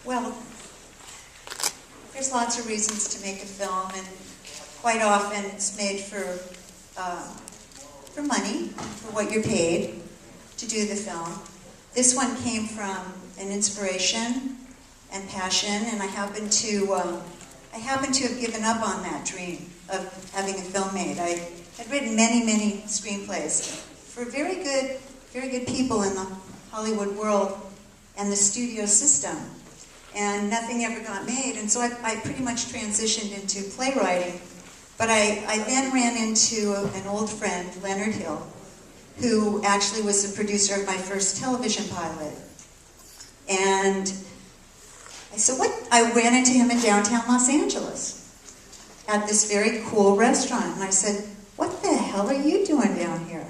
Well, there's lots of reasons to make a film, and quite often it's made for money, for what you're paid to do the film. This one came from an inspiration and passion, and I happen to have given up on that dream of having a film made. I had written many, many screenplays for very good people in the Hollywood world and the studio system, and nothing ever got made. And so I pretty much transitioned into playwriting. But I then ran into an old friend, Leonard Hill, who actually was the producer of my first television pilot. And I said, I ran into him in downtown Los Angeles at this very cool restaurant. And I said, what the hell are you doing down here?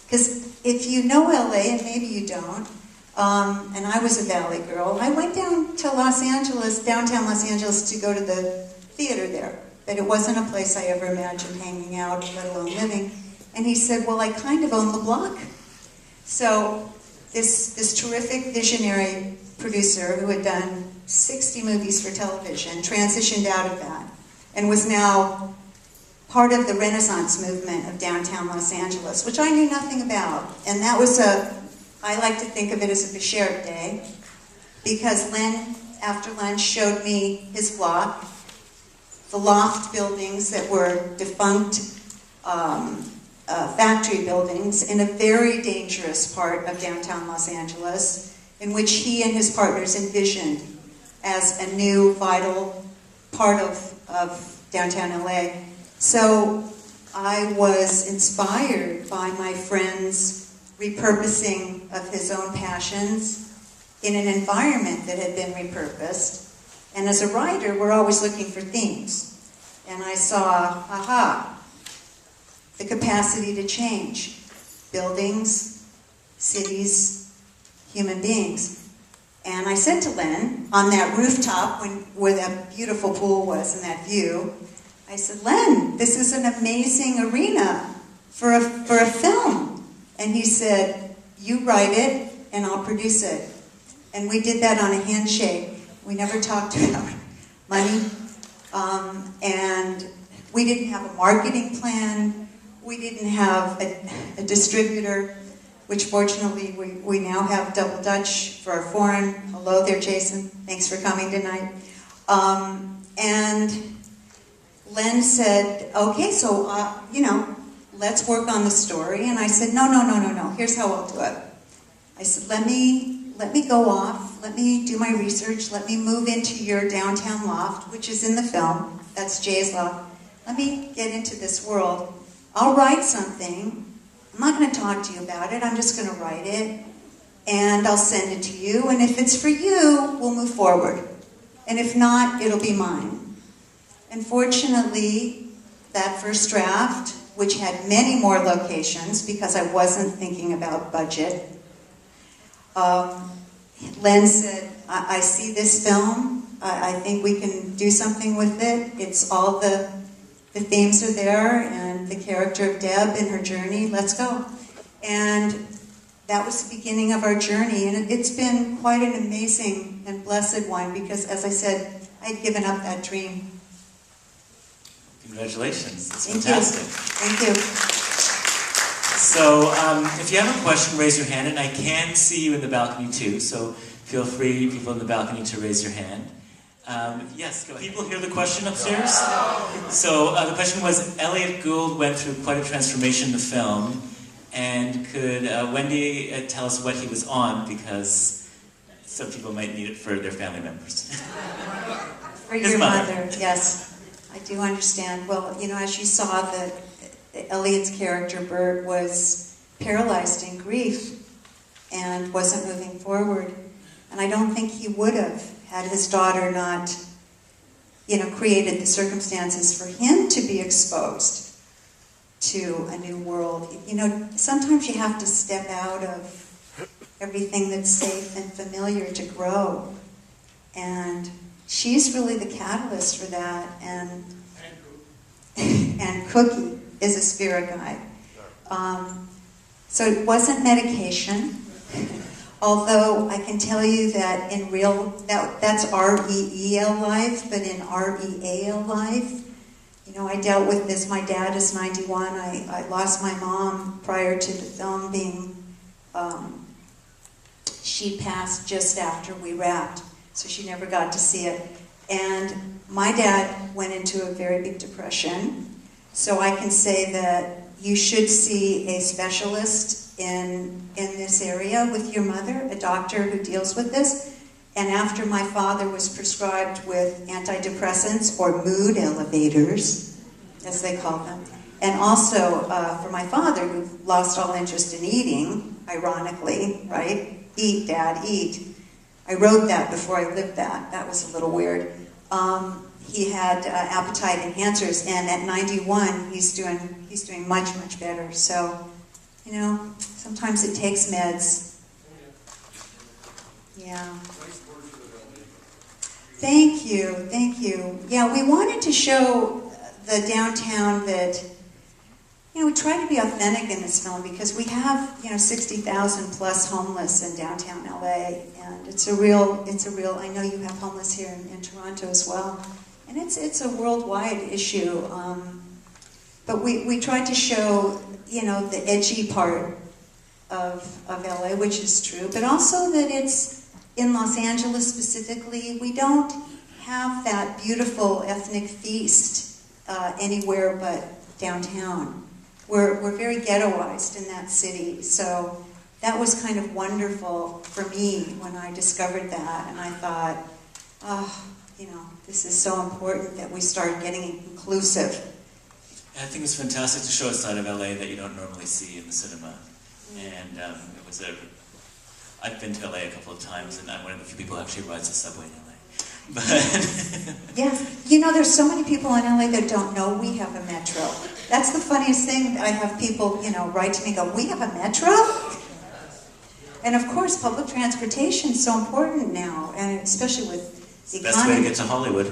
Because if you know LA, and maybe you don't, and I was a Valley girl, I went down to downtown Los Angeles to go to the theater there. But it wasn't a place I ever imagined hanging out, let alone living. And he said, well, I kind of own the block. So this terrific visionary producer who had done 60 movies for television transitioned out of that and was now part of the Renaissance movement of downtown Los Angeles, which I knew nothing about. And that was I like to think of it as a Befriended day, because Len, after lunch, showed me his block, the loft buildings that were defunct factory buildings in a very dangerous part of downtown Los Angeles, in which he and his partners envisioned as a new, vital part of downtown LA. So I was inspired by my friend's repurposing of his own passions in an environment that had been repurposed. And as a writer, we're always looking for themes. And I saw, the capacity to change. Buildings, cities, human beings. And I said to Len, on that rooftop where that beautiful pool was and that view, I said, Len, this is an amazing arena for a film. And he said, you write it and I'll produce it. And we did that on a handshake. We never talked about money, and we didn't have a marketing plan. We didn't have a distributor, which fortunately we now have double Dutch for our foreign. Hello there, Jason. Thanks for coming tonight. And Len said, okay, so, let's work on the story. And I said, no. Here's how I'll do it. I said, let me go off, let me do my research, let me move into your downtown loft, which is in the film, that's Jay's loft. Let me get into this world. I'll write something. I'm not going to talk to you about it, I'm just going to write it, and I'll send it to you, and if it's for you, we'll move forward. And if not, it'll be mine. And fortunately, that first draft, which had many more locations because I wasn't thinking about budget, Len said, I see this film, I think we can do something with it. It's all the themes are there, and the character of Deb and her journey, let's go. And that was the beginning of our journey, and it's been quite an amazing and blessed one, because as I said, I'd given up that dream. Congratulations, it's Thank fantastic. You. Thank you. So, if you have a question, raise your hand, and I can see you in the balcony too, so feel free, people in the balcony, to raise your hand. Yes, go ahead. People hear the question upstairs? So, the question was, Elliot Gould went through quite a transformation in the film, and could Wendy tell us what he was on, because some people might need it for their family members. For your mother, yes. I do understand. Well, as you saw, Elliot's character, Bert, was paralyzed in grief and wasn't moving forward. And I don't think he would have had his daughter not, created the circumstances for him to be exposed to a new world. Sometimes you have to step out of everything that's safe and familiar to grow. And she's really the catalyst for that. And Cookie is a spirit guide. So it wasn't medication, Although I can tell you that in real, that's R-E-E-L life, but in R-E-A-L life, you know, I dealt with this. My dad is 91. I lost my mom prior to the film being, she passed just after we wrapped, so she never got to see it. And my dad went into a very big depression, so I can say that you should see a specialist in this area with your mother, a doctor who deals with this. And after my father was prescribed with antidepressants, or mood elevators, as they call them, and also for my father, who lost all interest in eating, ironically, right? Eat, Dad, eat. I wrote that before I lived that. That was a little weird. He had appetite enhancers, and at 91, he's doing much, much better. So, you know, sometimes it takes meds. Yeah. Thank you, thank you. Yeah, we wanted to show the downtown that, you know, we try to be authentic in this film because we have, you know, 60,000 plus homeless in downtown LA, and it's a real, I know you have homeless here in Toronto as well, and it's a worldwide issue. But we tried to show, you know, the edgy part of LA, which is true, but also that it's in Los Angeles specifically, we don't have that beautiful ethnic feast anywhere but downtown. We're very ghettoized in that city, so that was kind of wonderful for me when I discovered that, and I thought, oh, you know, this is so important that we start getting inclusive. I think it's fantastic to show a side of LA that you don't normally see in the cinema. And it was I've been to LA a couple of times, and I'm one of the few people who actually rides the subway in LA. But yes, you know, there's so many people in LA that don't know we have a metro. That's the funniest thing. I have people, you know, write to me and go, we have a metro? And of course, public transportation is so important now, and especially with the economy. Best way to get to Hollywood.